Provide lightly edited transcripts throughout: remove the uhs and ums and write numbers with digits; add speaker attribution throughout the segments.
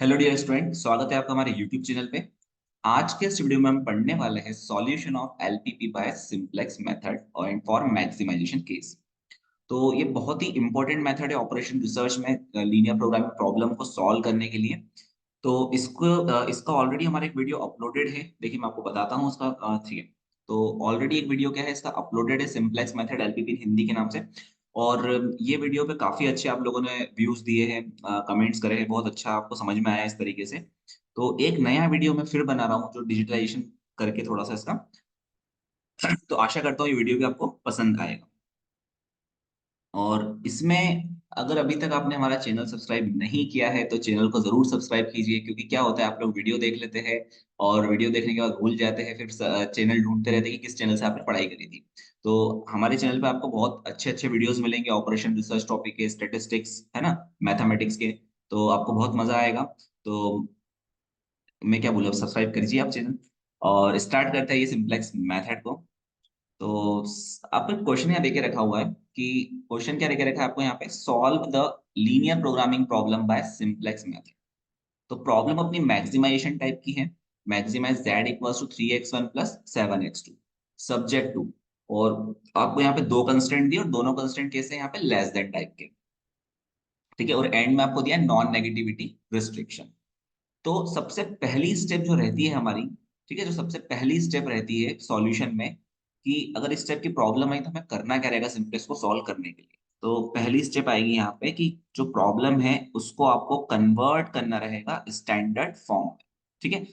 Speaker 1: Hello dear student, स्वागत है आपका हमारे यूट्यूब चैनल पे। आज के इस वीडियो में हम पढ़ने वाले हैं solution of LPP by simplex method और फॉर मैक्सिमाइजेशन केस। तो ये बहुत ही इंपॉर्टेंट मेथड है ऑपरेशन रिसर्च में लीनियर प्रोग्रामिंग प्रॉब्लम को सॉल्व करने के लिए। तो इसका ऑलरेडी हमारा एक वीडियो अपलोडेड है। देखिए मैं आपको बताता हूँ उसका थ्री। तो ऑलरेडी एक वीडियो क्या है इसका अपलोडेड है, सिंपलेक्स मेथड एलपीपी हिंदी के नाम से। और ये वीडियो पे काफी अच्छे आप लोगों ने व्यूज दिए हैं, कमेंट्स करे हैं, बहुत अच्छा आपको समझ में आया इस तरीके से। तो एक नया वीडियो मैं फिर बना रहा हूँ जो डिजिटलाइजेशन करके थोड़ा सा इसका। तो आशा करता हूँ ये वीडियो भी आपको पसंद आएगा। और इसमें अगर अभी तक आपने हमारा चैनल सब्सक्राइब नहीं किया है तो चैनल को जरूर सब्सक्राइब कीजिए, क्योंकि क्या होता है आप लोग वीडियो देख लेते हैं और वीडियो देखने के बाद भूल जाते हैं, फिर चैनल ढूंढते रहते हैं कि किस चैनल से आपने पढ़ाई करी थी। तो हमारे चैनल पे आपको बहुत अच्छे अच्छे वीडियोस मिलेंगे ऑपरेशन रिसर्च टॉपिक के, स्टेटिस्टिक्स है ना, मैथमेटिक्स के। तो आपको बहुत मजा आएगा। तो मैं क्या बोलूँ, सब्सक्राइब करिए आप चैनल। और स्टार्ट करते हैं ये सिंपलेक्स मैथड को। तो आपको एक क्वेश्चन यहाँ देके रखा हुआ है कि क्वेश्चन क्या देके रखा है आपको यहाँ पे, solve the linear programming problem by simplex method. तो प्रॉब्लम अपनी मैक्सिमाइजेशन टाइप की है। Maximize z equals to 3x1 plus 7x2 subject to. और आपको यहाँ पे दो कंस्टेंट दिए और दोनों कंस्टेंट कैसे हैं यहाँ पे, लेस देन टाइप के। ठीक है, और एंड में आपको दिया नॉन नेगेटिविटी रिस्ट्रिक्शन। तो सबसे पहली स्टेप जो रहती है हमारी, ठीक है, जो सबसे पहली स्टेप रहती है सॉल्यूशन में, कि अगर इस टाइप की प्रॉब्लम आई तो हमें करना क्या रहेगा सिंपलेक्स को सॉल्व करने के लिए। तो पहली स्टेप आएगी यहाँ पे कि जो प्रॉब्लम है उसको आपको कन्वर्ट करना रहेगा स्टैंडर्ड फॉर्म में। ठीक है।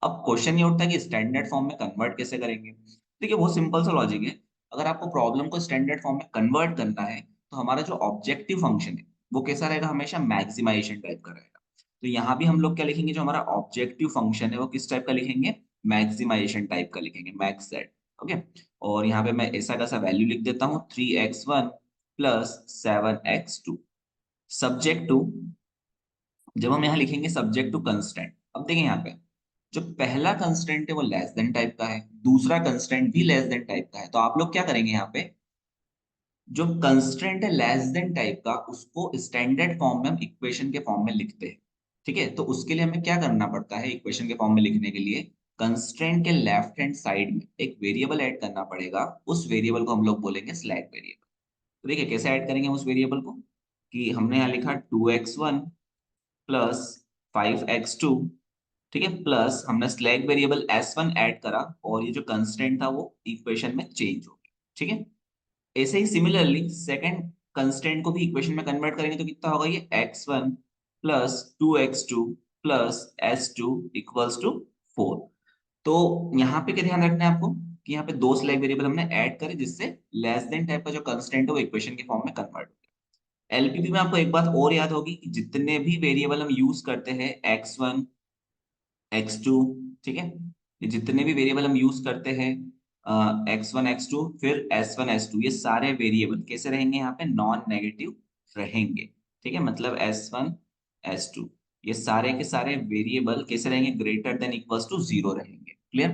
Speaker 1: अब क्वेश्चन ये उठता है कि स्टैंडर्ड फॉर्म में कन्वर्ट कैसे करेंगे। देखिए बहुत सिंपल सा लॉजिक है। अगर आपको प्रॉब्लम को स्टैंडर्ड फॉर्म में कन्वर्ट करना है तो हमारा जो ऑब्जेक्टिव फंक्शन है वो कैसा रहेगा, हमेशा मैक्सिमाइजेशन टाइप का रहेगा। तो यहाँ भी हम लोग क्या लिखेंगे, जो हमारा ऑब्जेक्टिव फंक्शन है वो किस टाइप का लिखेंगे, मैक्सिमाइजेशन टाइप का लिखेंगे, मैक्स सेट। ओके। और यहाँ पे मैं ऐसा कैसा वैल्यू लिख देता हूँ, 3x1 plus 7x2 subject to. जब हम यहाँ लिखेंगे सब्जेक्ट टू कंस्टेंट, अब देखिए यहाँ पे जो पहला कंस्टेंट है वो लेस देन टाइप का है, दूसरा कंस्टेंट भी लेस देन टाइप का है। तो आप लोग क्या करेंगे यहाँ पे, जो कंस्ट्रेंट है लेस देन टाइप का उसको स्टैंडर्ड फॉर्म में हम इक्वेशन के फॉर्म में लिखते हैं। ठीक है, तो उसके लिए हमें क्या करना पड़ता है, इक्वेशन के फॉर्म में लिखने के लिए कंस्ट्रेंट के लेफ्ट हैंड साइड में एक वेरिएबल ऐड करना पड़ेगा। उस वेरिएबल को हम लोग बोलेंगे स्लैक वेरिएबल। तो देखिए कैसे ऐड करेंगे हम उस वेरिएबल को, कि हमने यहाँ लिखा 2x1 प्लस 5x2। ठीक है, प्लस हमने स्लैक वेरिएबल s1 ऐड करा और ये जो कंस्टेंट था वो इक्वेशन में चेंज हो गया। ठीक है। ऐसे ही सिमिलरली सेकंड कंस्टेंट को भी इक्वेशन में कन्वर्ट करेंगे तो कितना होगा, ये x1 plus 2x2 plus s2 equals to 4। तो यहाँ पे क्या ध्यान रखना है आपको, कि यहाँ पे दो स्लैग वेरिएबल हमने ऐड करे जिससे लेस देन टाइप का जो कंस्टेंट है वो इक्वेशन के फॉर्म में कन्वर्ट हो गया। एलपीपी में आपको एक बात और याद होगी कि जितने भी वेरिएबल हम यूज करते हैं, x1 x2, ठीक है, ये जितने भी वेरिएबल हम यूज करते हैं, x1 x2 फिर s1 s2, ये सारे वेरिएबल कैसे रहेंगे, यहाँ पे नॉन नेगेटिव रहेंगे। ठीक है, मतलब s1 s2 ये सारे के सारे वेरिएबल कैसे रहेंगे, ग्रेटर देन इक्वल्स टू 0 रहेंगे। क्लियर।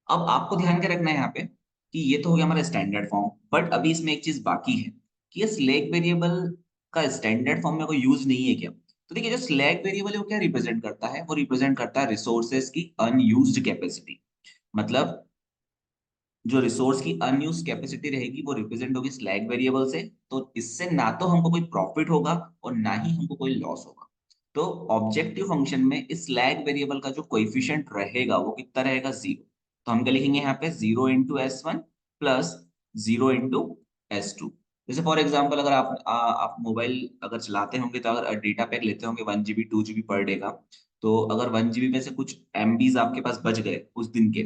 Speaker 1: अब आपको ध्यान क्या रखना है यहाँ पे, कि ये तो हो गया हमारा स्टैंडर्ड फॉर्म, बट अभी इसमें एक चीज बाकी है कि ये स्लैक वेरिएबल का स्टैंडर्ड फॉर्म में कोई यूज नहीं है क्या। तो देखिए जो स्लैक वेरिएबल है वो क्या रिप्रेजेंट करता है, वो रिप्रेजेंट करता है रिसोर्सेज की अनयूज्ड कैपेसिटी। मतलब जो रिसोर्स की अनयूज कैपेसिटी रहेगी वो रिप्रेजेंट होगी स्लैक वेरिएबल से। तो इससे ना तो हमको कोई प्रॉफिट होगा और ना ही हमको कोई लॉस होगा। तो ऑब्जेक्टिव फंक्शन में इस स्लैक वेरिएबल का जो कोएफिशिएंट रहेगा वो कितना रहेगा, 0। तो हम क्या लिखेंगे यहाँ पे, 0 × s1 प्लस 0 × s2। जैसे फॉर एग्जाम्पल अगर आप मोबाइल अगर चलाते होंगे तो अगर डेटा पैक लेते होंगे 1 GB 2 GB पर डे का, तो अगर 1 GB में से कुछ MBs आपके पास बच गए उस दिन के,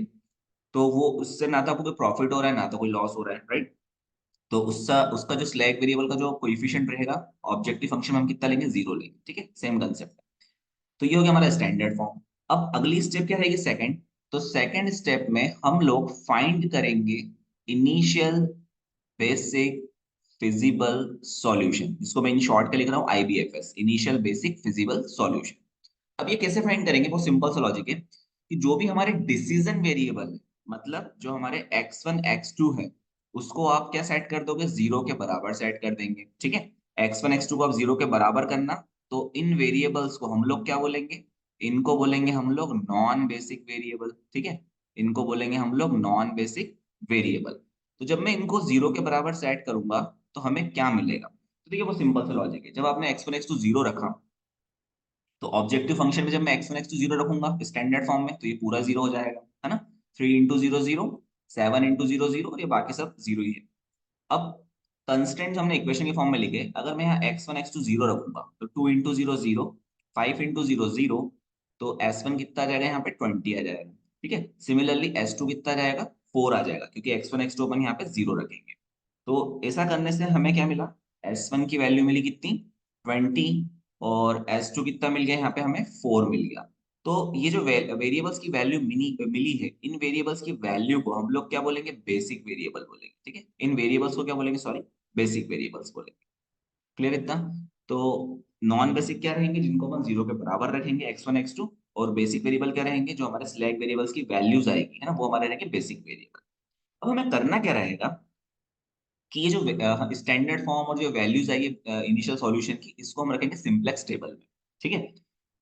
Speaker 1: तो वो उससे ना तो आपको कोई प्रॉफिट हो रहा है ना तो कोई लॉस हो रहा है, राइट। तो उसका उसका जो स्लैक वेरिएबल का जो कोएफिशिएंट रहेगा ऑब्जेक्टिव फंक्शन में हम कितना लेंगे, 0 लेंगे। ठीक है, सेम कंसेप्ट है। तो ये हो गया हमारा स्टैंडर्ड फॉर्म। अब अगली स्टेप क्या रहेगी, सेकंड। तो सेकंड स्टेप में हम लोग फाइंड करेंगे इनिशियल बेसिक फिजिबल सॉल्यूशन, जिसको मैं इन शॉर्ट के लिख रहा हूँ IBFS, initial basic feasible solution. अब ये कैसे फाइंड करेंगे, वो सिंपल सा लॉजिक है कि जो भी हमारे डिसीजन वेरिएबल है, मतलब जो हमारे x1 x2 है, उसको आप क्या सेट कर दोगे, 0 के बराबर सेट कर देंगे। ठीक है, x1 x2 को आप 0 के बराबर करना, तो इन वेरिएबल्स को हम लोग क्या बोलेंगे, इनको बोलेंगे हम लोग नॉन बेसिक वेरिएबल, ठीक है, इनको बोलेंगे हम लोग नॉन बेसिक वेरिएबल। तो जब मैं इनको 0 के बराबर सेट करूंगा तो हमें क्या मिलेगा, तो देखिए वो सिंपल सा लॉजिक है। जब आपने x1 x2 0 रखा, तो ऑब्जेक्टिव फंक्शन में जब मैं x1 x2 0 रखूंगा स्टैंडर्ड फॉर्म में, तो ये पूरा 0 हो जाएगा, है ना। 3 इंटू 0 0, 7 इंटू 0 0, और ये बाकी सब 0 ही है। अब कंस्टेंट हमने इक्वेशन के फॉर्म में लिखे, अगर मैं यहाँ x1 x2 0 रखूंगा तो 2 इंटू 0 0, 5 इंटू 0 0, तो s1 कितना आ जाएगा यहाँ पे 20 आ जाएगा, ठीक है। सिमिलरली s2 कितना आ जाएगा 4 आ जाएगा, क्योंकि x1 x2 अपन यहाँ पे 0 रखेंगे। तो ऐसा करने से हमें क्या मिला, s1 की वैल्यू मिली कितनी 20, और s2 कितना मिल गया यहाँ पे हमें 4 मिल गया। तो ये जो वेरिएबल्स की वैल्यू मिली है, इन वेरिएबल्स की वैल्यू को हम लोग क्या बोलेंगे, बेसिक वेरिएबल बोलेंगे, ठीक है। इन वेरिएबल्स को क्या बोलेंगे, सॉरी, बेसिक वेरिएबल्स बोलेंगे। क्लियर इतना। तो नॉन बेसिक क्या रहेंगे, जिनको अपन 0 के बराबर रखेंगे, x1 x2, और बेसिक वेरिएबल क्या रहेंगे, जो हमारे स्लैग वेरिएबल्स की वैल्यूज आएगी, है ना, वो हमारे रहेंगे बेसिक वेरिएबल। अब हमें करना क्या रहेगा कि ये जो स्टैंडर्ड फॉर्म और जो वैल्यूज आएगी इनिशियल सॉल्यूशन की, इसको हम रखेंगे सिंपलेक्स टेबल में, ठीक है।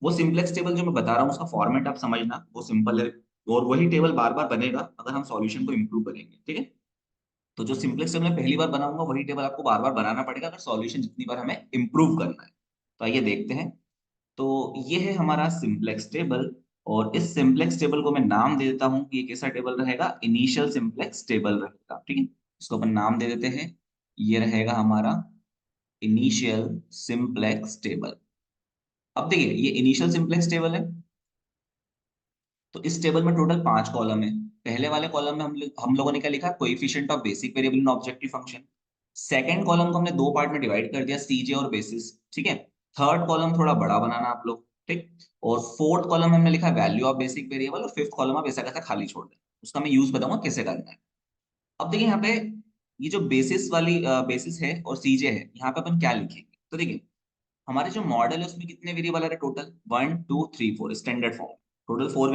Speaker 1: वो सिंपलेक्स टेबल जो मैं बता रहा हूँ उसका फॉर्मेट आप समझना, वो सिंपल है, और वही टेबल बार बार बनेगा अगर हम सॉल्यूशन को इम्प्रूव करेंगे, ठीक है। तो जो सिंपलेक्स टेबल मैं पहली बार बनाऊंगा, वही टेबल आपको बार बार बनाना पड़ेगा अगर सॉल्यूशन जितनी बार हमें इम्प्रूव करना है। तो आइए देखते हैं। तो ये है हमारा सिंपलेक्स टेबल, और इस सिंपलेक्स टेबल को मैं नाम दे देता हूँ कि ये कैसा टेबल रहेगा, इनिशियल सिंपलेक्स टेबल रहेगा, ठीक है। इसको अपन नाम दे देते हैं, ये रहेगा हमारा इनिशियल सिंपलेक्स टेबल। अब देखिए ये इनिशियल सिंपलेक्स टेबल है, तो इस टेबल में टोटल 5 कॉलम है। पहले वाले कॉलम में हम लोगों ने क्या लिखा, coefficient of basic variable in objective function. Second column को हमने दो पार्ट में डिवाइड कर दिया, सीजे और बेसिस, ठीक है। थर्ड कॉलम थोड़ा बड़ा बनाना आप लोग, ठीक। और फोर्थ कॉलम हमने लिखा वैल्यू ऑफ बेसिक वेरिएबल, और फिफ्थ कॉलम आप ऐसा कैसा खाली छोड़ दें, उसका मैं यूज बताऊंगा कैसे करना है। अब देखिए यहाँ पे ये जो बेसिस वाली बेसिस है और सीजे है, यहाँ पे अपन क्या लिखेंगे, तो देखिए हमारे जो मॉडल है उसमें कितने वेरिएबल आ रहे हैं total, 1 2 3 4 standard form, total four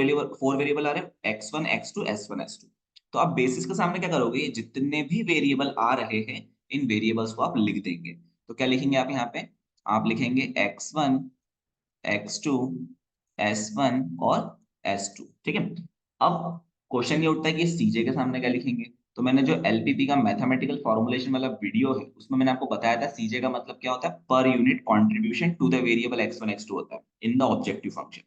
Speaker 1: variable आ रहे हैं, x1 x2 s1 s2। तो आप बेसिस के सामने क्या करोगे, ये जितने भी वेरिएबल आ रहे हैं इन वेरिएबल्स को आप लिख देंगे। तो क्या लिखेंगे आप यहाँ पे, आप लिखेंगे x1 x2 s1 और s2, ठीक है। अब क्वेश्चन ये उठता है कि सीजे के सामने क्या लिखेंगे। तो मैंने जो एलपीपी का मैथमेटिकल फॉर्मुलेशन वाला वीडियो है उसमें मैंने आपको बताया था सीजे का मतलब क्या होता है, per unit contribution to the variable x1 x2 होता है इन द ऑब्जेक्टिव फंक्शन,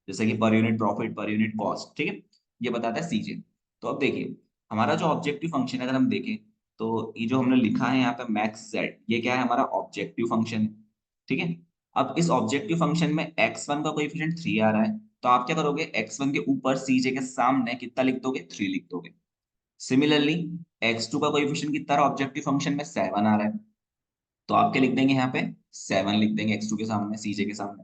Speaker 1: जैसे कि per unit profit, per unit cost, ठीक है, ये बताता है सीजे। तो अब देखिए हमारा जो ऑब्जेक्टिव फंक्शन है, अगर हम देखें तो ये जो हमने लिखा है यहाँ पे मैक्स जेड, ये क्या है, हमारा ऑब्जेक्टिव फंक्शन है, ठीक है। अब इस ऑब्जेक्टिव फंक्शन में x1 का कोएफिशिएंट 3 आ रहा है, तो आप क्या करोगे, x1 के ऊपर सीजे के सामने कितना लिख दोगे, 3 लिख दोगे। सिमिलरली x2 का कोएफिशिएंट कितना रहा, ऑब्जेक्टिव फंक्शन में 7 आ रहा है, तो आप क्या लिख देंगे यहाँ पे, 7 लिख देंगे x2 के सामने, सीजे के सामने।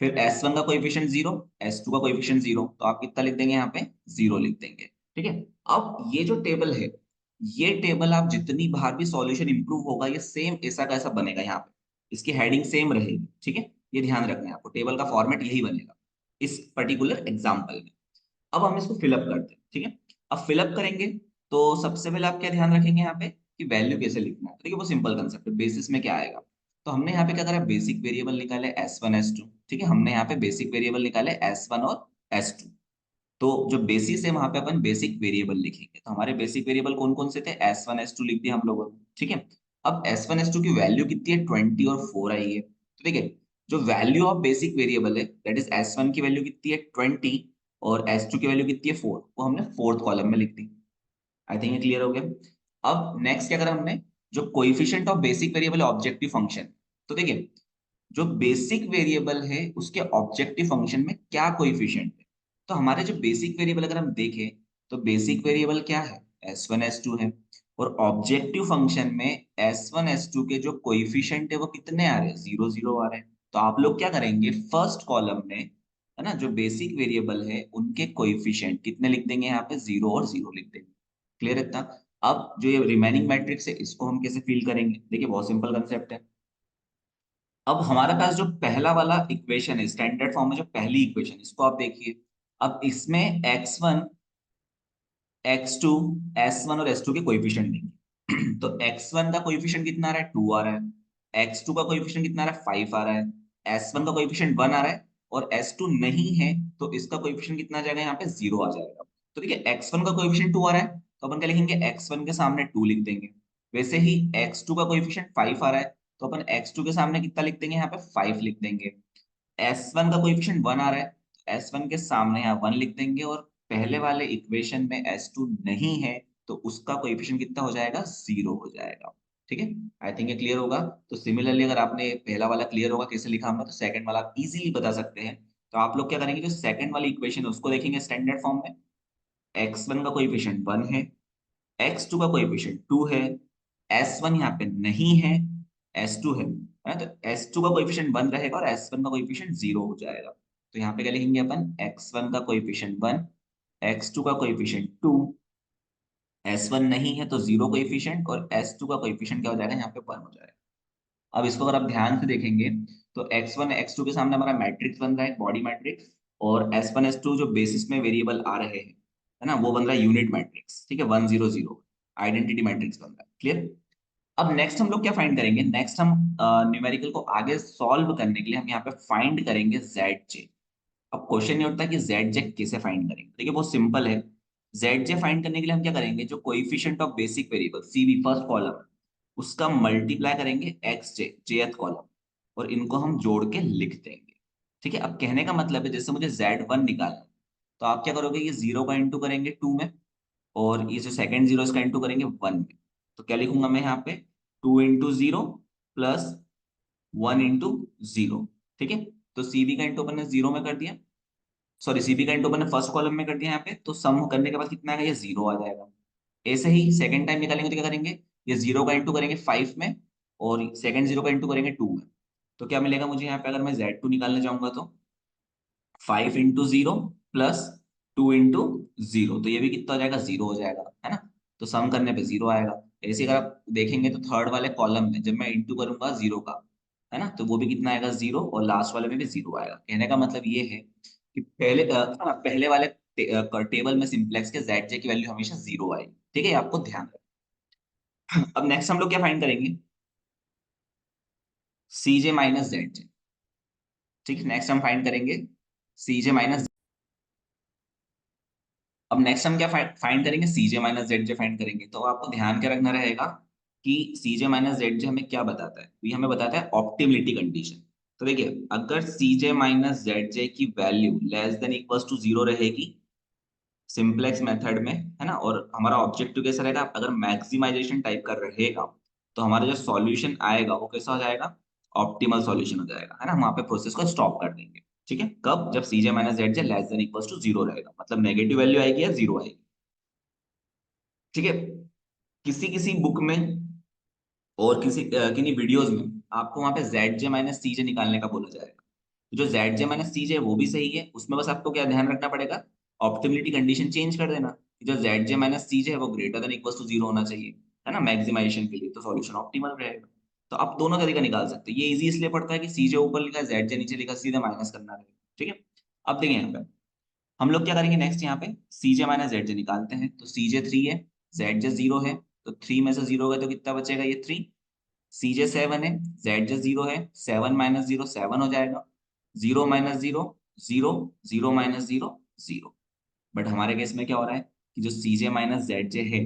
Speaker 1: फिर s1 का कोएफिशिएंट 0, s2 का कोएफिशिएंट 0, तो आप कितना लिख देंगे यहाँ पे, 0 लिख देंगे, ठीक है। अब ये जो टेबल है, ये टेबल आप जितनी बार भी सॉल्यूशन इंप्रूव होगा, ये सेम ऐसा का ऐसा बनेगा यहाँ पे, इसकी हेडिंग सेम रहेगी, ठीक है। ये ध्यान रखना है आपको, टेबल का फॉर्मेट यही बनेगा इस पर्टिकुलर एग्जाम्पल में। अब हम इसको फिलअप करते हैं, ठीक है। अब फिलअप करेंगे तो सबसे पहले आप क्या ध्यान रखेंगे यहाँ पे कि वैल्यू कैसे लिखना है, तो देखिए वो सिंपल कंसेप्ट है, बेसिस में क्या आएगा। तो हमने यहाँ पे क्या करा, बेसिक वेरिएबल निकाले s1 s2, ठीक है, हमने यहाँ पे बेसिक वेरिएबल निकाले s1 और s2। तो जो बेसिस है वहां पे अपन बेसिक वेरिएबल लिखेंगे, तो हमारे बेसिक वेरिएबल कौन कौन से थे, s1 s2 लिख दिया हम लोगों ने, ठीक है। अब s1 s2 की वैल्यू कितनी है, 20 और 4 आई है, तो देखिए जो वैल्यू ऑफ बेसिक वेरिएबल है दैट इज s1 की वैल्यू कितनी है 20, और s2 की वैल्यू कितनी है 4, वो हमने फोर्थ कॉलम में लिख दी। आई थिंक ये क्लियर हो गया। अब नेक्स्ट क्या करा हमने, जो coefficient of basic variable objective function, तो देखिए जो बेसिक वेरिएबल है उसके ऑब्जेक्टिव फंक्शन में क्या कोएफिशिएंट है। तो हमारे जो बेसिक वेरिएबल अगर हम देखें, तो बेसिक वेरिएबल क्या है, s1 s2 है, और ऑब्जेक्टिव फंक्शन में s1 s2 के जो कोएफिशिएंट है वो कितने आ रहे हैं, 0 0 आ रहे हैं। तो आप लोग क्या करेंगे, फर्स्ट कॉलम में, है ना, जो बेसिक वेरिएबल है उनके कोएफिशिएंट कितने लिख देंगे, यहाँ पे 0 और 0 लिख देंगे। क्लियर है इतना। अब जो ये रिमेनिंग मैट्रिक्स है इसको हम कैसे फिल करेंगे, देखिए बहुत सिंपल कंसेप्ट है। अब हमारे पास जो पहला वाला इक्वेशन है स्टैंडर्ड फॉर्म में, जो पहली इक्वेशन, इसको आप देखिए। अब इसमें x1 x2 s1 और s2 के कोएफिशिएंट देंगे तो x1 का कोएफिशिएंट कितना आ रहा है, 2 आ रहा है, x2 का कोएफिशिएंट कितना आ रहा है, 5 आ रहा है, S1 का कोएफिशिएंट 1 आ रहा है और S2 नहीं है, तो इसका कोएफिशिएंट कितना आ जाएगा, यहाँ पे 0 आ जाएगा। तो देखिए x1 का कोएफिशिएंट 2 आ रहा है, तो अपन क्या लिखेंगे, x1 के सामने 2 लिख देंगे। वैसे ही x2 का कोएफिशिएंट 5 आ रहा है, तो अपन x2 के सामने कितना लिख देंगे, यहाँ पे 5 लिख देंगे। S1 का कोएफिशिएंट 1 आ रहा है, तो S1 के सामने यहाँ 1 लिख देंगे, और पहले वाले इक्वेशन में S2 नहीं है, तो उसका कोएफिशिएंट कितना हो जाएगा, 0 हो जाएगा। ठीक है, आई थिंक ये क्लियर होगा। तो सिमिलरली अगर आपने पहला वाला क्लियर होगा कैसे लिखा हमने, तो सेकंड वाला आप इजीली बता सकते हैं। तो आप लोग क्या करेंगे, जो सेकंड वाली इक्वेशन है उसको देखेंगे स्टैंडर्ड फॉर्म में। x1 का कोएफिशिएंट 1 है, x2 का कोएफिशिएंट 2 है, s1 यहाँ पे नहीं है, s2 है तो s2 का कोएफिशिएंट 1 रहेगा और s1 का कोएफिशिएंट 0 हो जाएगा। तो यहाँ पे क्या लिखेंगे अपन, x1 का कोएफिशिएंट 1, x2 का कोएफिशिएंट 2, s1 नहीं है तो 0 कोएफिशिएंट, और s2 का कोएफिशिएंट क्या हो जाएगा, यहाँ पे 1 हो जाएगा। अब इसको अगर आप ध्यान से देखेंगे तो x1 x2 के सामने हमारा मैट्रिक्स बन रहा है, बॉडी मैट्रिक्स, और s1 s2 जो बेसिस में वेरिएबल आ रहे हैं, है ना, वो बन रहा है यूनिट मैट्रिक्स। ठीक है, 1 0 0 आइडेंटिटी मैट्रिक्स बन रहा है। क्लियर। अब नेक्स्ट हम लोग क्या फाइंड करेंगे, नेक्स्ट हम न्यूमेरिकल को आगे सॉल्व करने के लिए हम यहाँ पे फाइंड करेंगे ZJ। अब क्वेश्चन ये उठता है कि ZJ कैसे फाइंड करेंगे। देखिए बहुत सिंपल है। ZJ फाइंड करने के लिए हम क्या करेंगे, जो coefficient of basic variable CV first column, उसका मल्टीप्लाई करेंगे XJ jth कॉलम, और इनको हम जोड़ के लिख देंगे। ठीक है, अब कहने का मतलब है जैसे मुझे Z1 निकालना है, तो आप क्या करोगे, ये 0 का इंटू करेंगे 2 में, और ये जो सेकंड 0 इसका इंटू करेंगे 1 में। तो क्या लिखूंगा मैं यहाँ पे, 2 इंटू 0 प्लस 1 इंटू 0। ठीक है, तो सीबी का इंटू अपन ने 0 में कर दिया, सॉरी सीबी का इंटू अपन ने फर्स्ट कॉलम में कर दिया यहाँ पे, तो सम करने के बाद कितना आएगा, ये 0 आ जाएगा। ऐसे ही सेकंड टाइम निकालेंगे तो क्या करेंगे, ये 0 का इंटू करेंगे 5 में, और सेकंड 0 का इंटू करेंगे 2 में। तो क्या मिलेगा मुझे यहाँ पे, अगर मैं Z2 निकालने जाऊंगा तो 5 इंटू 0 प्लस 2 इंटू 0, तो ये भी कितना हो जाएगा, 0 हो जाएगा, है ना। तो सम करने पे 0 आएगा। ऐसे अगर आप देखेंगे तो थर्ड वाले कॉलम में जब मैं इंटू करूंगा 0 का, है ना, तो वो भी कितना आएगा, 0, और लास्ट वाले में भी 0 आएगा। कहने का मतलब ये है कि पहले वाले टेबल में सिंप्लेक्स के ZJ की वैल्यू हमेशा 0 आएगी। ठीक है, ये आपको ध्यान रखना। अब नेक्स्ट हम लोग क्या फाइंड करेंगे, CJ माइनस ZJ। ठीक है, नेक्स्ट हम फाइंड करेंगे CJ माइनस। अब नेक्स्ट हम क्या फाइंड करेंगे, सीजे माइनस जेड फाइंड करेंगे। तो आपको ध्यान क्या रखना रहेगा कि सीजे माइनस जेड हमें क्या बताता है, तो ये हमें बताता है ऑप्टिमिलिटी कंडीशन। तो देखिए अगर सीजे माइनस जेड की value less than equals to 0 रहेगी सिंपलेक्स मेथड में, है ना, और हमारा ऑब्जेक्टिव कैसा रहेगा, अगर मैक्सिमाइजेशन टाइप का रहेगा, तो हमारा जो सॉल्यूशन आएगा वो कैसा हो जाएगा, ऑप्टिमल सॉल्यूशन हो जाएगा, है ना। हम वहां पे प्रोसेस को स्टॉप कर देंगे। ठीक है, कब, जब CJ minus Z less than equals to 0 रहेगा, मतलब नेगेटिव वैल्यू आएगी या 0 आएगी। ठीक है, किसी किसी बुक में और किन्हीं वीडियोस में आपको वहां पे जेड जे माइनस सी जे निकालने का बोला जाएगा। तो जो जेड जे माइनस सी जे वो भी सही है, उसमें बस आपको क्या ध्यान रखना पड़ेगा, ऑप्टिमिलिटी कंडीशन चेंज कर देना कि जो जेड जे माइनस सी जे है वो ग्रेटर देन इक्वल टू 0 होना चाहिए, है ना, मैक्सिमाइजेशन के लिए, तो सॉल्यूशन ऑप्टिमल रहेगा। तो आप दोनों तरीका निकाल सकते हैं। ये इजी इसलिए पड़ता है कि सी जे ऊपर लिखा है, जेड जे नीचे लिखा, सीधे माइनस करना रहेगा। ठीक है, अब देखिए यहाँ पे हम लोग क्या करेंगे, नेक्स्ट यहाँ पे सीजे माइनस जेड जे निकालते हैं। तो सीजे 3 है, जेड जे 0 है, तो 3 में से 0 गए तो कितना बचेगा, ये 3। सीजे 7 है, जेड जे 0 है, 7 माइनस 0 7 हो जाएगा, 0 माइनस 0 0, 0 माइनस 0 0। बट हमारे केस में क्या हो रहा है कि जो सीजे माइनस जेड जे है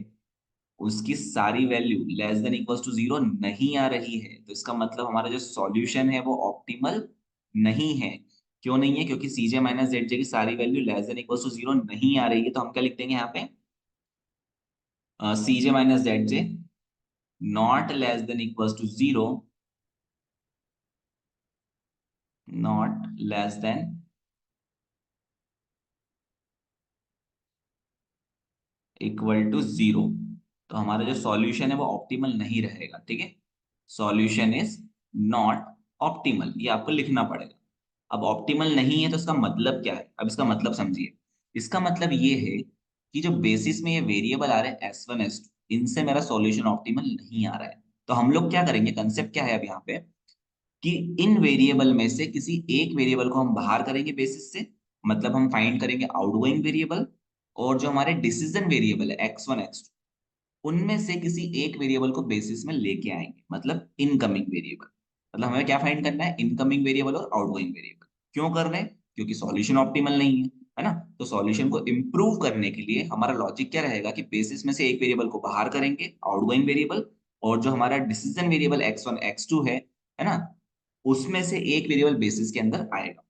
Speaker 1: उसकी सारी value less than equals to 0 नहीं आ रही है, तो इसका मतलब हमारा जो सॉल्यूशन है वो ऑप्टिमल नहीं है। क्यों नहीं है, क्योंकि सीजे माइनस जेड जे की सारी value less than equals to 0 नहीं आ रही है। तो हम क्या लिख देंगे यहाँ पे, CJ minus Z J not less than equals to 0, not less than equal to 0। तो हमारा जो सॉल्यूशन है वो ऑप्टिमल नहीं रहेगा। ठीक है, सॉल्यूशन इज नॉट ऑप्टिमल, ये आपको लिखना पड़ेगा। अब ऑप्टिमल नहीं है तो इसका मतलब क्या है, अब इसका मतलब समझिए। इसका मतलब ये है कि जो बेसिस में ये वेरिएबल आ रहे हैं S1 S2, इनसे मेरा सॉल्यूशन ऑप्टिमल नहीं आ रहा है। तो हम लोग क्या करेंगे, कंसेप्ट क्या है अब यहाँ पे, कि इन वेरिएबल में से किसी एक वेरिएबल को हम बाहर करेंगे बेसिस से, मतलब हम फाइंड करेंगे आउटगोइंग वेरिएबल, और जो हमारे डिसीजन वेरिएबल है x1 x2, उनमें से किसी एक वेरिएबल को बेसिस में लेके आएंगे, मतलब इनकमिंग वेरिएबल। मतलब हमें क्या फाइंड करना है, इनकमिंग वेरिएबल और आउटगोइंग वेरिएबल। क्यों कर रहे हैं, क्योंकि सॉल्यूशन ऑप्टिमल नहीं है ना। तो सॉल्यूशन को इंप्रूव करने के लिए हमारा लॉजिक क्या रहेगा कि बेसिस में से एक वेरिएबल को बाहर करेंगे, आउटगोइंग वेरिएबल, और जो हमारा डिसीजन वेरिएबल x1 x2 है ना, उसमें से एक वेरिएबल बेसिस के अंदर आएगा।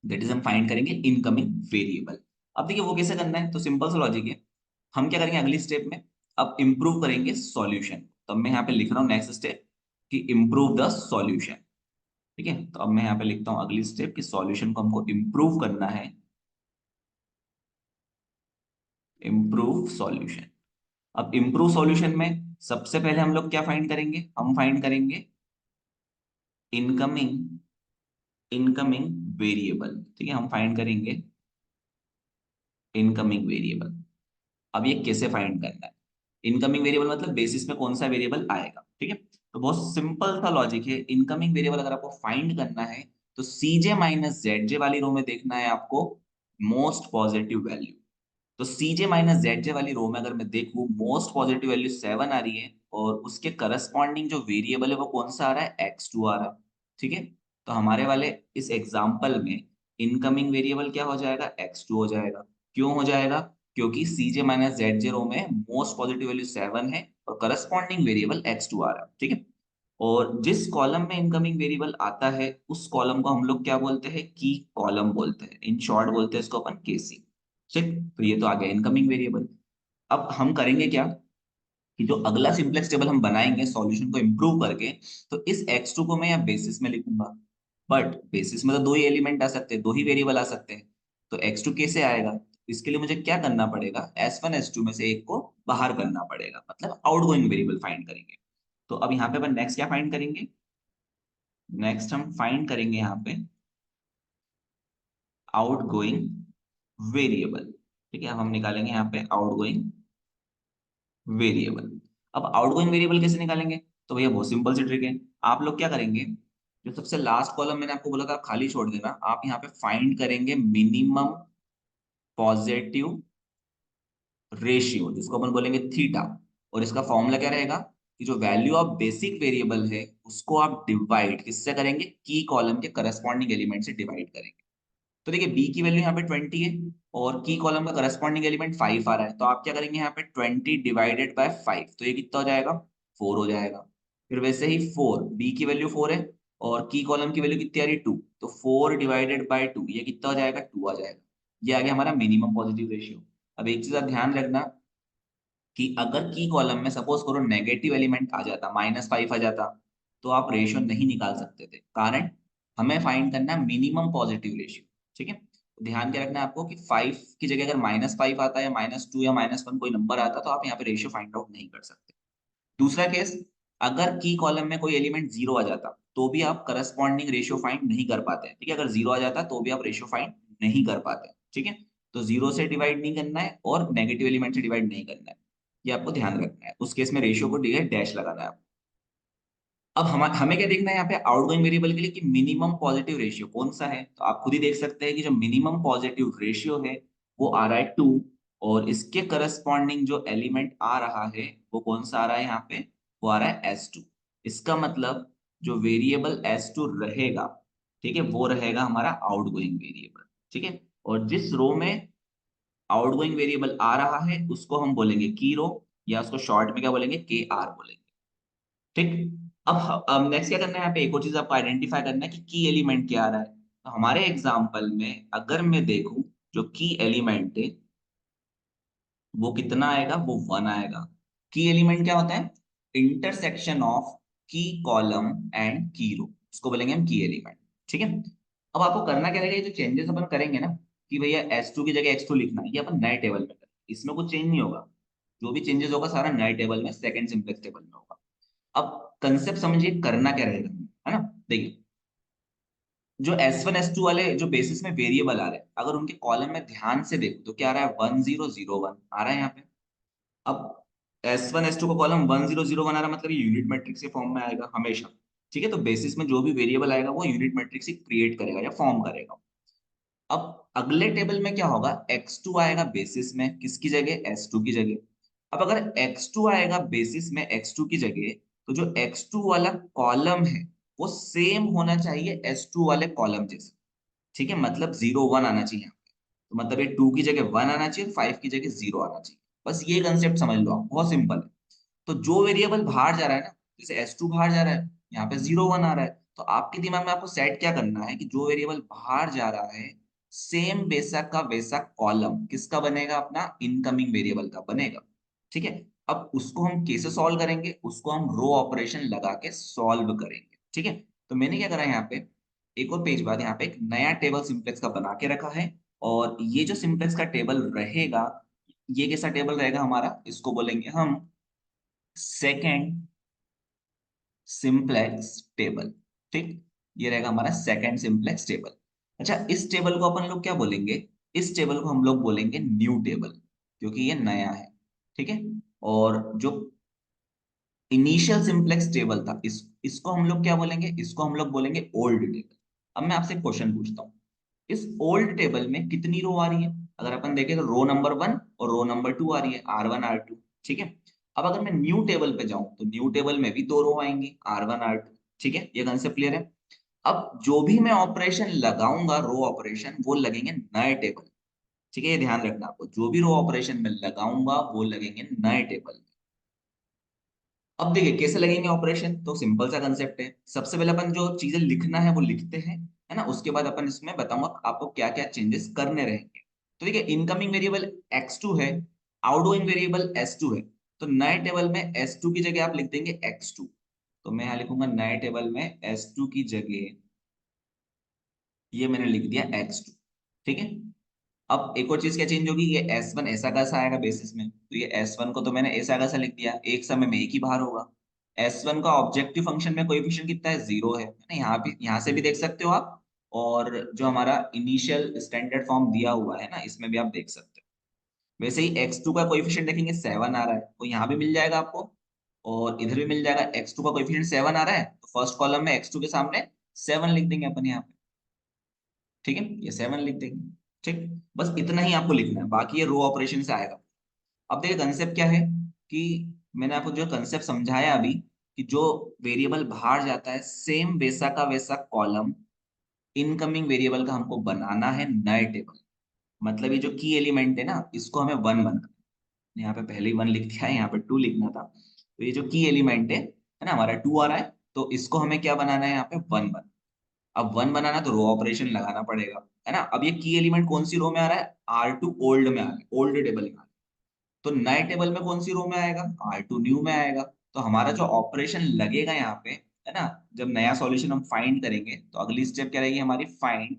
Speaker 1: दैट इज हम फाइंड करेंगे इनकमिंग वेरिएबल। अब देखिए वो कैसे करना है, तो सिंपल सा लॉजिक है। हम क्या करेंगे अगली स्टेप में, अब इंप्रूव करेंगे सॉल्यूशन। तो अब मैं यहाँ पे लिख रहा हूँ नेक्स्ट स्टेप कि इंप्रूव द सॉल्यूशन। ठीक है, तो अब मैं यहाँ पे लिखता हूँ अगली स्टेप कि सॉल्यूशन को हमको इंप्रूव करना है, इंप्रूव सॉल्यूशन। अब इंप्रूव सॉल्यूशन में सबसे पहले हम लोग क्या फाइंड करेंगे, हम फाइंड करेंगे इनकमिंग इनकमिंग वेरिएबल। ठीक है, हम फाइंड करेंगे इनकमिंग वेरिएबल। अब ये कैसे फाइंड करना है, इनकमिंग वेरिएबल मतलब बेसिस में कौन सा वेरिएबल आएगा। ठीक है, तो बहुत सिंपल सा लॉजिक है। इनकमिंग वेरिएबल अगर आपको फाइंड करना है तो सीजे माइनस जेड जे वाली रो में देखना है आपको मोस्ट पॉजिटिव वैल्यू। तो सीजे माइनस जेड जे वाली रो में अगर मैं देखूं मोस्ट पॉजिटिव वैल्यू 7 आ रही है, और उसके करस्पॉन्डिंग जो वेरिएबल है वो कौन सा आ रहा है, x2 आ रहा है। ठीक है, तो हमारे वाले इस एग्जाम्पल में इनकमिंग वेरिएबल क्या हो जाएगा, x2 हो जाएगा। क्यों हो जाएगा, क्योंकि सीजे माइनस जेड जे रो में मोस्ट पॉजिटिव वैल्यू 7 है और करस्पॉन्डिंग वेरिएबल x2 आ रहा है। ठीक है, और जिस कॉलम में इनकमिंग वेरिएबल आता है उस कॉलम को हम लोग क्या बोलते हैं, की कॉलम बोलते हैं, इन शॉर्ट बोलते हैं इसको अपन केसी। ठीक, तो ये तो आ गया इनकमिंग वेरिएबल। अब हम करेंगे क्या कि जो अगला सिंपलेक्स टेबल हम बनाएंगे सॉल्यूशन को इंप्रूव करके, तो इस x2 को मैं यहाँ बेसिस में लिखूंगा। बट बेसिस में तो दो ही एलिमेंट आ सकते हैं, दो ही वेरिएबल आ सकते हैं, तो x2 कैसे आएगा, इसके लिए मुझे क्या करना पड़ेगा, s1 s2 में से एक को बाहर करना पड़ेगा, मतलब आउटगोइंग वेरिएबल फाइंड करेंगे। तो अब यहाँ पे अपन नेक्स्ट क्या फाइंड करेंगे, नेक्स्ट हम फाइंड करेंगे यहाँ पे आउटगोइंग वेरिएबल। ठीक है, अब हम निकालेंगे यहाँ पे आउटगोइंग वेरिएबल। अब आउटगोइंग वेरिएबल कैसे निकालेंगे, तो भैया बहुत सिंपल सी ट्रिक है। आप लोग क्या करेंगे, जो सबसे लास्ट कॉलम मैंने आपको बोला था खाली छोड़ देना, आप यहाँ पे फाइंड करेंगे मिनिमम पॉजिटिव रेशियो, जिसको अपन बोलेंगे थीटा। और इसका फॉर्मूला क्या रहेगा कि जो वैल्यू ऑफ बेसिक वेरिएबल है उसको आप डिवाइड किससे करेंगे, की कॉलम के करस्पॉन्डिंग एलिमेंट से डिवाइड करेंगे। तो देखिए बी की वैल्यू यहाँ पे 20 है और की कॉलम का करस्पॉन्डिंग एलिमेंट 5 आ रहा है, तो आप क्या करेंगे यहाँ पे 20 डिवाइडेड बाय 5, तो ये कितना हो जाएगा, 4 हो जाएगा। फिर वैसे ही 4, बी की वैल्यू 4 है और की कॉलम की वैल्यू कितनी आ रही है, 2, तो 4 डिवाइडेड बाय 2 ये कितना हो जाएगा, 2 आ जाएगा। ये आ गया हमारा मिनिमम पॉजिटिव रेशियो। अब एक चीज आप ध्यान रखना कि अगर की कॉलम में सपोज करो नेगेटिव एलिमेंट आ जाता, -5 आ जाता, तो आप रेशियो नहीं निकाल सकते थे। कारण हमें फाइंड करना है मिनिमम पॉजिटिव रेशियो। ठीक है, तो ध्यान क्या रखना है आपको कि 5 की जगह अगर -5 आता है या -2 या -1 कोई नंबर आता, तो आप यहाँ पे रेशियो फाइंड आउट नहीं कर सकते। दूसरा केस, अगर की कॉलम में कोई एलिमेंट 0 आ जाता तो भी आप करस्पॉन्डिंग रेशियो फाइंड नहीं कर पाते हैं। ठीक है, अगर 0 आ जाता तो भी आप रेशियो फाइंड नहीं कर पाते। ठीक है, तो 0 से डिवाइड नहीं करना है और नेगेटिव एलिमेंट से डिवाइड नहीं करना है, ये आपको ध्यान रखना है। उस केस में रेशियो को डैश लगाना है आपको। अब हमें क्या देखना है यहाँ पे आउटगोइंग वेरिएबल के लिए कि मिनिमम पॉजिटिव रेशियो कौन सा है, तो आप खुद ही देख सकते हैं कि जो मिनिमम पॉजिटिव रेशियो है वो आ रहा है 2, और इसके करस्पॉन्डिंग जो एलिमेंट आ रहा है वो कौन सा आ रहा है यहाँ पे, वो आ रहा है S2। इसका मतलब जो वेरिएबल S2 रहेगा, ठीक है, वो रहेगा हमारा आउटगोइंग वेरिएबल। ठीक है, और जिस रो में आउटगोइंग वेरिएबल आ रहा है उसको हम बोलेंगे की रो, या उसको शॉर्ट में क्या बोलेंगे, के आर बोलेंगे। ठीक, अब नेक्स्ट क्या करना है, यहाँ पे एक और चीज आपको आइडेंटिफाई करना है कि की एलिमेंट क्या आ रहा है। तो हमारे एग्जांपल में अगर मैं देखूं, जो की एलिमेंट है वो कितना आएगा, वो 1 आएगा। की एलिमेंट क्या होता है, इंटरसेक्शन ऑफ की कॉलम एंड की रो, उसको बोलेंगे हम की एलिमेंट। ठीक है, अब आपको करना क्या रहेगा, ये जो चेंजेस अपन करेंगे ना कि भैया S2 की जगह x2 लिखना है, ये अपन नए टेबल में करेंगे, इसमें कुछ चेंज नहीं होगा। जो भी चेंजेस होगा सारा नए टेबल में, सेकंड सिंपलेक्स टेबल में होगा। अब कंसेप्ट समझिए करना क्या रहेगा, है ना। देखिए जो S1 S2 वाले जो बेसिस में वेरिएबल आ रहे हैं, अगर उनके कॉलम में ध्यान से देखो तो क्या आ रहा है, 1001 आ रहा है यहाँ पे। अब S1 S2 का कॉलम 1001 आ रहा है, मतलब ये यूनिट मैट्रिक्स के फॉर्म में आएगा हमेशा। ठीक है, तो बेसिस में जो भी वेरिएबल आएगा वो यूनिट मैट्रिक्स ही क्रिएट करेगा या फॉर्म करेगा। अब अगले टेबल में क्या होगा, x2 आएगा बेसिस में किसकी जगह, s2 की जगह। अब अगर x2 आएगा बेसिस में x2 की जगह, तो जो x2 वाला कॉलम है वो सेम होना चाहिए S2 वाले कॉलम जैसे। ठीक है, मतलब 0 1 आना चाहिए यहाँ पे। तो मतलब ये 2 की जगह 1 आना चाहिए, 5 की जगह 0 आना चाहिए। बस ये कंसेप्ट समझ लो आप, बहुत सिंपल है। तो जो वेरिएबल बाहर जा रहा है ना, जैसे S2 बाहर जा रहा है, यहाँ पे 0 1 आ रहा है, तो आपके दिमाग में आपको सेट क्या करना है कि जो वेरिएबल बाहर जा रहा है, सेम वैसा का वैसा कॉलम किसका बनेगा, अपना इनकमिंग वेरिएबल का बनेगा। ठीक है, अब उसको हम कैसे सॉल्व करेंगे, उसको हम रो ऑपरेशन लगा के सॉल्व करेंगे। ठीक है, तो मैंने क्या करा यहाँ पे, एक और पेज बाद यहाँ पे एक नया टेबल सिंप्लेक्स का बना के रखा है। और ये जो सिंप्लेक्स का टेबल रहेगा, ये कैसा टेबल रहेगा हमारा, इसको बोलेंगे हम सेकेंड सिंप्लेक्स टेबल। ठीक, ये रहेगा हमारा सेकंड सिंप्लेक्स टेबल। अच्छा, इस टेबल को अपन लोग क्या बोलेंगे, इस टेबल को हम लोग बोलेंगे न्यू टेबल, क्योंकि ये नया है। ठीक है, और जो इनिशियल सिंप्लेक्स टेबल था, इसको हम लोग क्या बोलेंगे, इसको हम लोग बोलेंगे ओल्ड टेबल। अब मैं आपसे क्वेश्चन पूछता हूँ, इस ओल्ड टेबल में कितनी रो आ रही है, अगर अपन देखें तो रो नंबर 1 और रो नंबर 2 आ रही है, R1 R2। ठीक है, अब अगर मैं न्यू टेबल पे जाऊं तो न्यू टेबल में भी 2 रो आएंगी, R1 R2। ठीक है, ये कंसेप्ट क्लियर है। अब जो भी मैं ऑपरेशन लगाऊंगा, रो ऑपरेशन, वो लगेंगे नए टेबल। ठीक है, ये ध्यान रखना आपको, जो भी रो ऑपरेशन में लगाऊंगा वो लगेंगे नए टेबल। अब देखिए कैसे लगेंगे ऑपरेशन, तो सिंपल सा कंसेप्ट है। सबसे पहले अपन जो चीजें लिखना है वो लिखते हैं, है ना, उसके बाद अपन इसमें बताऊंगा आपको क्या क्या चेंजेस करने रहेंगे। तो देखिए, इनकमिंग वेरिएबल x2 है, आउटगोइंग वेरिएबल s2 है। तो नए टेबल में s2 की जगह आप लिख देंगे x2। तो मैं यहाँ लिखूंगा नए टेबल में s2 की जगह, ये मैंने लिख दिया x2। ठीक है, अब एक और चीज क्या चेंज होगी, ये S1 ऐसा कैसा आएगा बेसिस में, तो ये S1 को तो मैंने ऐसा कैसा लिख दिया, एक समय में एक ही बार होगा। S1 का ऑब्जेक्टिव फंक्शन में कोएफिशिएंट कितना है, 0 है ना, यहाँ भी, यहाँ से भी देख सकते हो आप। और जो हमारा इनिशियल स्टैंडर्ड फॉर्म दिया हुआ है ना, इसमें भी आप देख सकते हो। वैसे ही x2 का कोएफिशिएंट देखेंगे 7 आ रहा है, तो यहाँ भी मिल जाएगा आपको, और इधर भी मिल जाएगा। x2 का कोएफिशिएंट 7 आ रहा है, तो फर्स्ट कॉलम में x2 के सामने 7 लिख देंगे अपन यहाँ पे। ठीक है, ये 7 लिख देंगे। ठीक, बस इतना ही आपको लिखना है, बाकी ये रो ऑपरेशन से आएगा। अब देखिए कंसेप्ट क्या है, कि मैंने आपको जो कंसेप्ट समझाया अभी, कि जो वेरिएबल बाहर जाता है, सेम वैसा का वैसा कॉलम इनकमिंग वेरिएबल का हमको बनाना है नए टेबल। मतलब ये जो की एलिमेंट है ना, इसको हमें 1 बनाना है। यहाँ पे पहले ही 1 लिख दिया है, यहाँ पे 2 लिखना था। तो ये जो की एलिमेंट है ना, हमारा 2 आ रहा है, तो इसको हमें क्या बनाना है, यहाँ पे 1 बनाना। अब 1 बनाना तो रो ऑपरेशन लगाना पड़ेगा, है ना। अब ये की एलिमेंट कौन सी रो में आ रहा है, R2 ओल्ड में आ रहा है, ओल्ड टेबल में आ रहा है। तो नए टेबल में कौन सी रो में आएगा, R2 न्यू में आएगा। तो हमारा जो ऑपरेशन लगेगा यहाँ पे, है ना, जब नया सॉल्यूशन हम फाइंड करेंगे, तो अगली स्टेप क्या रहेगी हमारी, फाइंड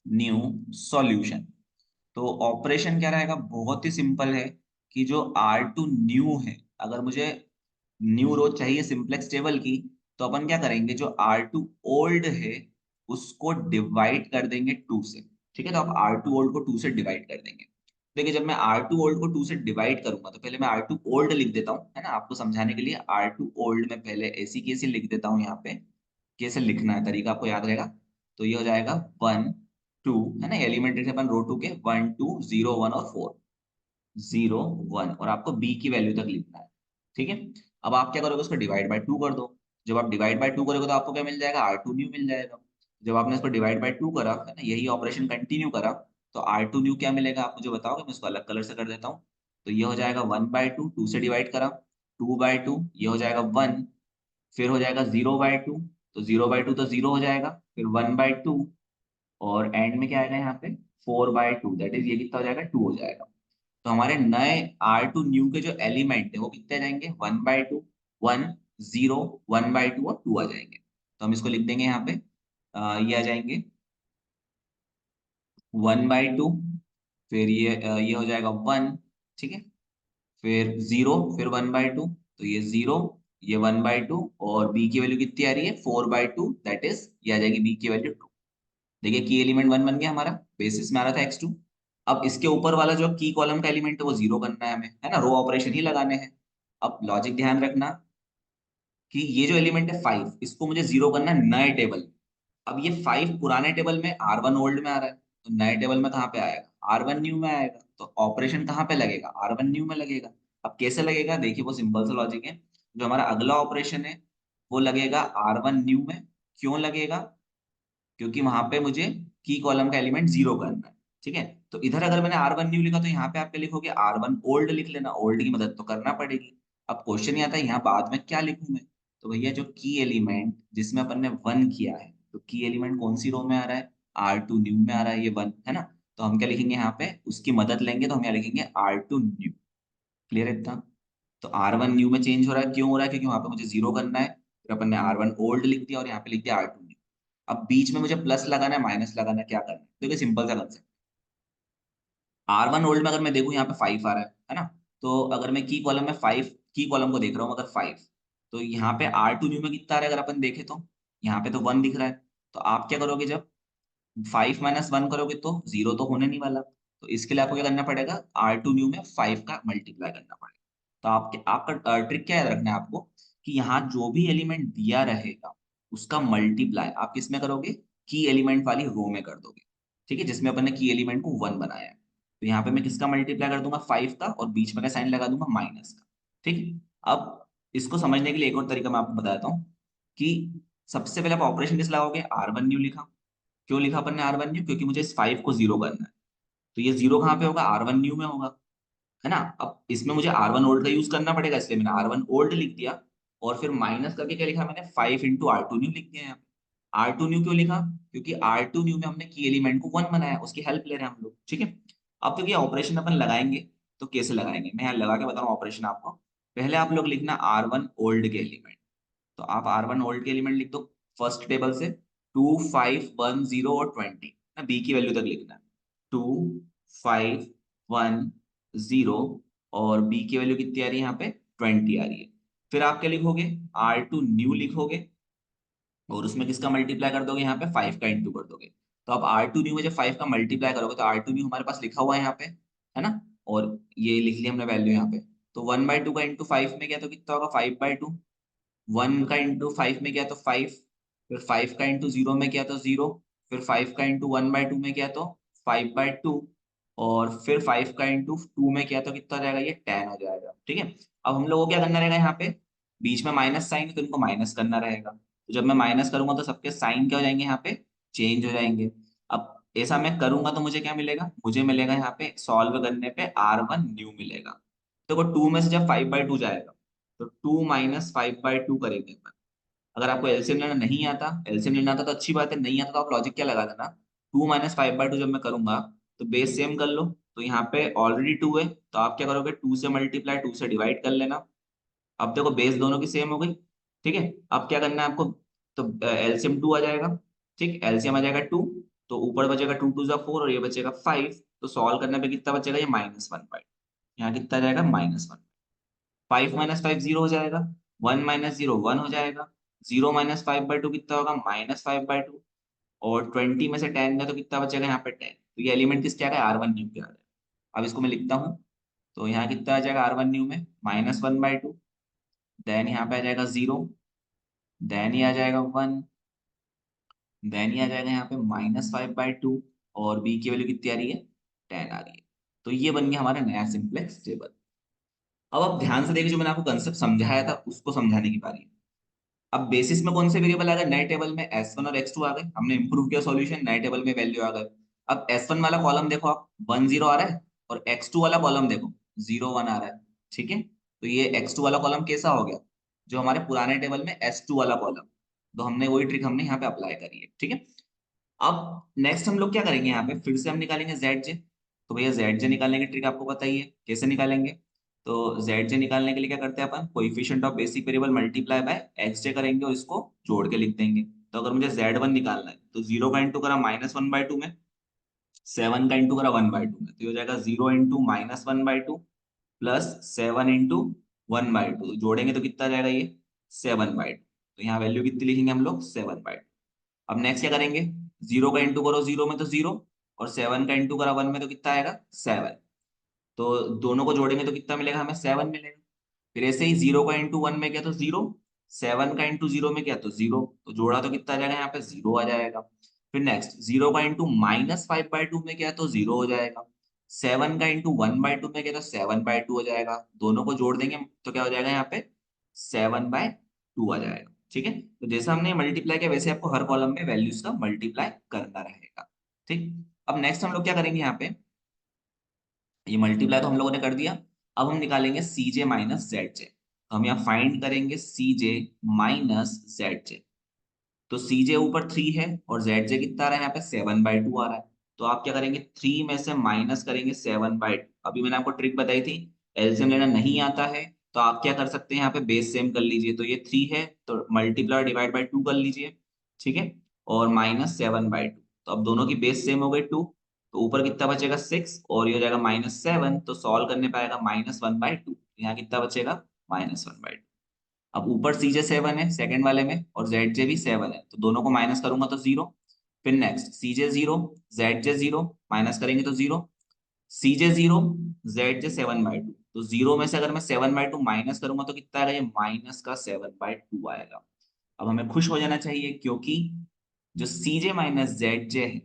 Speaker 1: न्यू सॉल्यूशन। तो ऑपरेशन क्या रहेगा, बहुत ही सिंपल है, कि जो R2 न्यू है, अगर मुझे न्यू रो चाहिए सिंप्लेक्स टेबल की, तो अपन क्या करेंगे, जो R2 ओल्ड है उसको डिवाइड कर देंगे 2 से। ठीक है, तो आप R2 ओल्ड को 2 से डिवाइड कर देंगे। देखिए, जब मैं R2 ओल्ड को 2 से डिवाइड करूंगा, तो पहले मैं R2 ओल्ड लिख देता हूँ, है ना, आपको समझाने के लिए। R2 ओल्ड में पहले ऐसी कैसे लिख देता हूँ, यहाँ पे कैसे लिखना है तरीका आपको याद रहेगा। तो ये हो जाएगा 1 2, है ना, एलिमेंट्री से अपन रो 2 के 1 2 0 1 और 4, 0 1, और आपको बी की वैल्यू तक लिखना है। ठीक है, अब आप क्या करोगे, उसको डिवाइड बाय 2 कर दो। जब आप डिवाइड बाय 2 करोगे, तो आपको क्या मिल जाएगा, R2 न्यू मिल जाएगा। जब आपने इसको डिवाइड बाय 2 करा, है ना, यही ऑपरेशन कंटिन्यू करा, तो R2 न्यू क्या मिलेगा, आप मुझे बताओगे, मैं इसको अलग कलर से कर देता हूँ। तो ये हो जाएगा 1/2, 2 से डिवाइड करा, 2/2, ये हो जाएगा 1, फिर हो जाएगा 0/2, तो 0/2 तो 0 हो जाएगा, फिर 1/2, और एंड में क्या आएगा यहाँ पे, 4/2, दैट इज ये कितना हो जाएगा, 2 हो जाएगा। तो हमारे नए R2 न्यू के जो एलिमेंट है वो कितने आ जाएंगे, 1/2, 1 0, 1/2 और 2 आ जाएंगे। तो हम इसको लिख देंगे यहाँ पे, ये आ जाएंगे 1/2, फिर ये हो जाएगा 1। ठीक है, फिर 0, फिर 1/2, तो ये 0, ये 1/2, और b की वैल्यू कितनी आ रही है, 4/2, दैट इज ये आ जाएगी b की वैल्यू 2। देखिए, की एलिमेंट 1 बन गया हमारा, बेसिस में आ रहा था x2। अब इसके ऊपर वाला जो की कॉलम का एलिमेंट है वो 0 करना है हमें, है ना, रो ऑपरेशन ही लगाने हैं। अब लॉजिक ध्यान रखना, कि ये जो एलिमेंट है 5, इसको मुझे 0 करना है नए टेबल। अब ये 5 पुराने टेबल में R1 ओल्ड में आ रहा है, तो नए टेबल में कहाँ पे आएगा, R1 न्यू में आएगा। तो ऑपरेशन कहाँ पे लगेगा, R1 न्यू में लगेगा। अब कैसे लगेगा, देखिए वो सिंपल सा लॉजिक है। जो हमारा अगला ऑपरेशन है, वो लगेगा R1 न्यू में। क्यों लगेगा? क्योंकि वहां पे मुझे की कॉलम का एलिमेंट 0 करना है। ठीक है, तो इधर अगर मैंने R1 न्यू लिखा तो यहाँ पे आप क्या लिखोगे? R1 ओल्ड लिख लेना, ओल्ड की मदद तो करना पड़ेगी। अब क्वेश्चन ये आता है यहाँ बाद में क्या लिखूं मैं? तो भैया जो की एलिमेंट जिसमें अपन ने 1 किया है, तो की एलिमेंट कौन सी रो में आ रहा है? R2 न्यू में आ रहा है, ये 1 है ना। तो हम क्या लिखेंगे यहाँ पे? उसकी मदद लेंगे, तो हम यहाँ लिखेंगे R2 न्यू। क्लियर है इतना? तो R1 न्यू में चेंज हो रहा है, क्यों हो रहा है? क्योंकि वहां पे मुझे 0 करना है। फिर अपन ने R1 ओल्ड लिख दिया और यहाँ पे लिख दिया R2 न्यू। अब बीच में मुझे प्लस लगाना है, माइनस लगाना है, क्या करना है? देखिए सिंपल सा कंसेप्ट। R1 ओल्ड में अगर मैं देखूं यहाँ पे 5 आ रहा है ना। तो अगर मैं की कॉलम में 5, की कॉलम को देख रहा हूँ अगर 5, तो यहाँ पे R2 न्यू में कितना आ रहा है? अगर अपन देखें तो यहाँ पे तो 1 दिख रहा है। तो आप क्या करोगे? जब 5 माइनस 1 करोगे तो 0 तो होने नहीं वाला। तो इसके लिए आपको क्या करना पड़ेगा? R2 न्यू में 5 का मल्टीप्लाई करना पड़ेगा। तो आपका ट्रिक क्या याद रखना है आपको? कि यहाँ जो भी एलिमेंट दिया रहेगा उसका मल्टीप्लाई आप किसमें करोगे? की एलिमेंट वाली रो में कर दोगे। ठीक है, जिसमें अपन ने की एलिमेंट को 1 बनाया है। तो यहाँ पे मैं किसका मल्टीप्लाई कर दूंगा? 5 का, और बीच में का साइन लगा दूंगा माइनस का। ठीक है। अब इसको समझने के लिए एक और तरीका मैं आपको बताता हूँ कि सबसे पहले आप ऑपरेशन किस लगाओगे? R1 न्यू लिखा। क्यों लिखा अपन ने R1 न्यू? क्योंकि मुझे इस 5 को 0 करना है। तो ये 0 कहाँ पे होगा? R1 न्यू में होगा, है ना। अब इसमें मुझे R1 ओल्ड का यूज करना पड़ेगा, इसलिए मैंने R1 ओल्ड लिख दिया। और फिर माइनस करके क्या लिखा मैंने? 5 इंटू R2 न्यू लिख दिया यहाँ पे। R2 न्यू क्यों लिखा? क्योंकि R2 न्यू में हमने की एलिमेंट को 1 बनाया, उसकी हेल्प ले रहे हैं हम लोग। ठीक है। अब तो ये ऑपरेशन अपन लगाएंगे, तो कैसे लगाएंगे मैं यहाँ लगा के बता रहा हूँ ऑपरेशन आपको। पहले आप लोग लिखना R1 ओल्ड के एलिमेंट। तो आप R1 ओल्ड के एलिमेंट लिख दो फर्स्ट टेबल से। 2, 5, 1, 0 और 20 ना, बी की वैल्यू तक लिखना है। 2, 5, 1, 0 और बी की वैल्यू कितनी आ रही है यहाँ पे? 20 आ रही है। फिर आप क्या लिखोगे? R2 न्यू लिखोगे और उसमें किसका मल्टीप्लाई कर दोगे? यहाँ पे 5 का इंटू कर दोगे। तो अब R2 न्यू में जब 5 का मल्टीप्लाई करोगे तो R2 न्यू हमारे पास लिखा हुआ है यहाँ पे, है ना। और ये लिख लिया हमने वैल्यू यहाँ पे। तो 1/2 का इंटू 5 में क्या, तो कितना होगा? 5/2। 1 का इंटू 5 में क्या, तो 5। फिर 5 का इंटू 0 में क्या, तो 0। फिर 5 का इंटू 1/2 में क्या, तो 5/2। और फिर 5 का इंटू 2 में क्या, तो कितना हो जाएगा? ये 10 हो जाएगा। ठीक है। अब हम लोग को क्या करना रहेगा? यहाँ पे बीच में माइनस साइन है तो इनको माइनस करना रहेगा। तो जब मैं माइनस करूंगा तो सबके साइन क्या हो जाएंगे? यहाँ पे चेंज हो जाएंगे। अब ऐसा मैं करूंगा तो मुझे क्या मिलेगा? मुझे मिलेगा यहाँ पे सॉल्व करने पे R1 न्यू मिलेगा। देखो 2 में से जब 5/2 जाएगा तो 2 माइनस 5/2 करेंगे अपन। अगर आपको एलसीएम लेना नहीं आता, एलसीएम लेना आता तो अच्छी बात है, नहीं आता तो आप लॉजिक क्या लगा देना? 2 माइनस 5/2 जब मैं करूंगा तो बेस सेम कर लो। तो यहाँ पे ऑलरेडी 2 है तो आप क्या करोगे? 2 से मल्टीप्लाई 2 से डिवाइड कर लेना। अब देखो बेस दोनों की सेम हो गई। ठीक है। अब क्या करना है आपको? तो एलसीएम 2 आ जाएगा। ठीक, एलसीएम आ जाएगा 2। तो ऊपर बचेगा 2 2 जा 4 और ये बचेगा 5। तो सॉल्व करने पे कितना बचेगा? ये -1/। यहाँ कितना आ जाएगा? -1। 5 माइनस 5 0 हो जाएगा। 1 माइनस 0 1 हो जाएगा। 0 माइनस 5/2 कितना होगा? -5/2। और 20 में से 10 का तो कितना बचेगा? यहाँ पे 10। तो ये एलिमेंट किसके आ रहा है? R1 न्यू के आ रहा है। अब इसको मैं लिखता हूँ। तो यहाँ कितना आ जाएगा R1 न्यू में? -1/2। देन यहाँ पे आ जाएगा 0। देन ये आ जाएगा 1। देन ये आ जाएगा यहाँ पे -5/2। और बी की वैल्यू कितनी आ रही है? 10 आ रही है। तो ये बन गया हमारा नया सिंप्लेक्स टेबल। अब आप ध्यान से देखिए, जो मैंने आपको कंसेप्ट समझाया था उसको समझाने की बारी है। अब बेसिस में कौन से वेरिएबल आ गए? नए टेबल में S1 और X2 आ गए, हमने इंप्रूव किया सॉल्यूशन, नए टेबल में वैल्यू आ गए। अब S1 वाला कॉलम देखो आप, 1 0 आ रहा है। और X2 वाला कॉलम देखो 0 1 आ रहा है। ठीक है। तो ये X2 वाला कॉलम कैसा हो गया? जो हमारे पुराने टेबल में S2 वाला कॉलम। तो हमने वही ट्रिक हमने यहाँ पे अप्लाई करी है। ठीक है। अब नेक्स्ट हम लोग क्या करेंगे? यहाँ पे फिर से हम निकालेंगे ZJ। तो भैया ZJ निकालने की ट्रिक आपको पता ही है, कैसे निकालेंगे? तो ZJ निकालने के लिए क्या करते हैं अपन? Coefficient of basic variable multiply by XJ करेंगे और इसको जोड़ के लिख देंगे। तो अगर मुझे Z1 निकालना है तो 0 का इंटू करा -1/2 में, 7 का इंटू करा 1/2 में, तो ये हो जाएगा 0 इंटू -1/2 प्लस 7 इंटू 1/2। जोड़ेंगे तो कितना आ जाएगा? ये 7/2। तो यहाँ वैल्यू कितनी लिखेंगे हम लोग? 7/2। अब नेक्स्ट क्या करेंगे? 0 का इंटू करो 0 में तो 0, और 7 का इंटू करा 1 में तो कितना आएगा? 7। तो दोनों को जोड़ेंगे तो कितना मिलेगा हमें? 7 मिलेगा। फिर ऐसे ही 0 का इंटू 1 में क्या, तो 0। 7 का इंटू 0 में क्या, तो 0। तो जोड़ा तो कितना आ जाएगा? यहाँ पे 0 आ जाएगा। फिर नेक्स्ट 0 का इंटू -5/2 में क्या, तो 0 हो जाएगा। 7 का इंटू 1/2 में क्या, तो 7/2 हो जाएगा। दोनों को जोड़ देंगे तो क्या हो जाएगा? यहाँ पे 7/2 आ जाएगा। ठीक है। तो जैसा हमने मल्टीप्लाई किया वैसे आपको हर कॉलम में वैल्यूज का मल्टीप्लाई करना रहेगा। ठीक। अब नेक्स्ट हम लोग क्या करेंगे यहाँ पे, ये मल्टीप्लाई तो हम लोगों ने कर दिया। अब हम निकालेंगे सीजे माइनस जेड जे। हम यहाँ फाइंड करेंगे सीजे माइनस जेड जे। तो सीजे ऊपर 3 है और जेड जे कितना आ रहा है, यहाँ पे 7/2 आ रहा है। तो आप क्या करेंगे, 3 में से माइनस करेंगे 7/2। अभी मैंने आपको ट्रिक बताई थी, एलसीएम लेना नहीं आता है तो आप क्या कर सकते हैं, यहाँ पे बेस सेम कर लीजिए। तो ये 3 है तो मल्टीप्लाई डिवाइड बाई 2 कर लीजिए। ठीक है। और माइनस 7/2, तो अब दोनों की बेस सेम हो गई 2। तो ऊपर कितना बचेगा 6 और ये हो जाएगा -7। तो सॉल्व करने पाएगा -1/2, यहाँ कितना बचेगा -1/2। अब ऊपर सीजे 7 है सेकंड वाले में और जेड जे भी 7 है, तो दोनों को माइनस करूंगा तो 0। फिर नेक्स्ट सीजे 0, जेड जे 0, माइनस करेंगे तो 0। सीजे 0, जेड जे 7/2। तो 0 में से अगर मैं 7/2 माइनस करूंगा तो कितना आएगा, ये माइनस का 7/2 आएगा। अब हमें खुश हो जाना चाहिए क्योंकि जो सीजे माइनस जेड जे है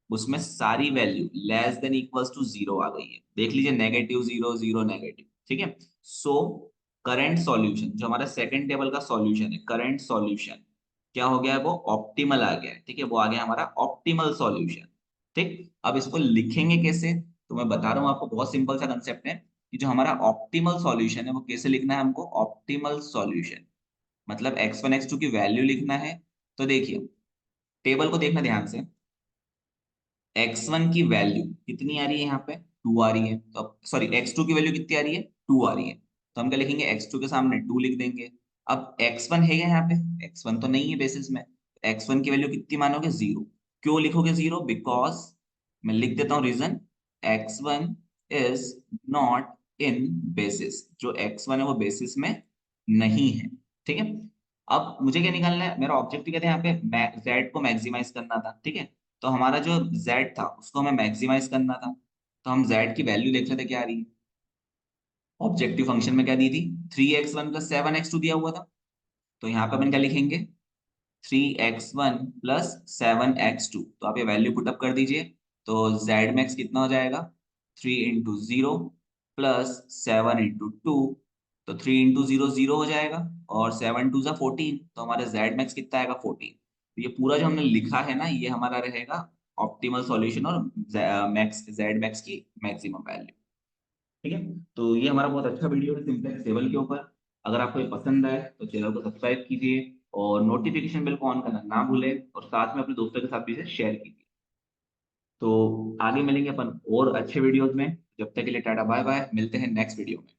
Speaker 1: उसमें सारी value less than equals to 0 आ गई है। देख लीजिए, -0 0 नेगेटिव। ठीक है। सो करंट सॉल्यूशन, जो हमारा सेकंड टेबल का सॉल्यूशन है, करंट सॉल्यूशन क्या हो गया है, वो ऑप्टिमल आ गया है। ठीक है, वो आ गया हमारा ऑप्टिमल सॉल्यूशन। ठीक। अब इसको लिखेंगे कैसे, तो मैं बता रहा हूं आपको, बहुत सिंपल सा कंसेप्ट है कि जो हमारा ऑप्टिमल सॉल्यूशन है वो कैसे लिखना है हमको। ऑप्टिमल सॉल्यूशन मतलब x1 x2 की वैल्यू लिखना है। तो देखिए, टेबल को देखना ध्यान से। x1 की वैल्यू कितनी आ रही है, यहाँ पे 2 आ रही है। तो सॉरी, x2 की वैल्यू कितनी आ रही है, 2 आ रही है। तो हम क्या लिखेंगे, x2 के सामने 2 लिख देंगे। अब x1 है क्या यहाँ पे, x1 तो नहीं है बेसिस में। x1 की वैल्यू कितनी मानोगे, 0। क्यों लिखोगे 0, बिकॉज मैं लिख देता हूँ reason, x1 is not in basis. जो x1 है वो बेसिस में नहीं है। ठीक है। अब मुझे क्या निकालना है, मेरा ऑब्जेक्टिव क्या था यहाँ पे, z को मैक्सिमाइज करना था। ठीक है। तो हमारा जो z था उसको हमें मैक्सिमाइज करना था। तो हम z की वैल्यू देख लेते क्या आ रही है। ऑब्जेक्टिव फंक्शन में क्या दी थी, 3x1 + 7x2 दिया हुआ था। तो यहाँ पे अपन क्या लिखेंगे, 3x1 + 7x2। तो आप ये वैल्यू पुटअप कर दीजिए। तो z मैक्स कितना हो जाएगा, 3 × 0 + 7 × 2। तो 3 × 0 0 हो जाएगा और 7 2 14। तो हमारे z मैक्स कितना आएगा, 14। तो ये पूरा जो हमने लिखा है ना, ये हमारा रहेगा ऑप्टिमल सॉल्यूशन और मैक्स z मैक्स की मैक्सिमम वैल्यू। ठीक है। तो ये हमारा बहुत अच्छा वीडियो है सिंपलेक्स टेबल के ऊपर। अगर आपको ये पसंद आए तो चैनल को सब्सक्राइब कीजिए और नोटिफिकेशन बेल को ऑन करना ना भूलें और साथ में अपने दोस्तों के साथ भी इसे शेयर कीजिए। तो आगे मिलेंगे अपन और अच्छे वीडियोस में। जब तक के लिए टाटा बाय बाय, मिलते हैं नेक्स्ट वीडियो में।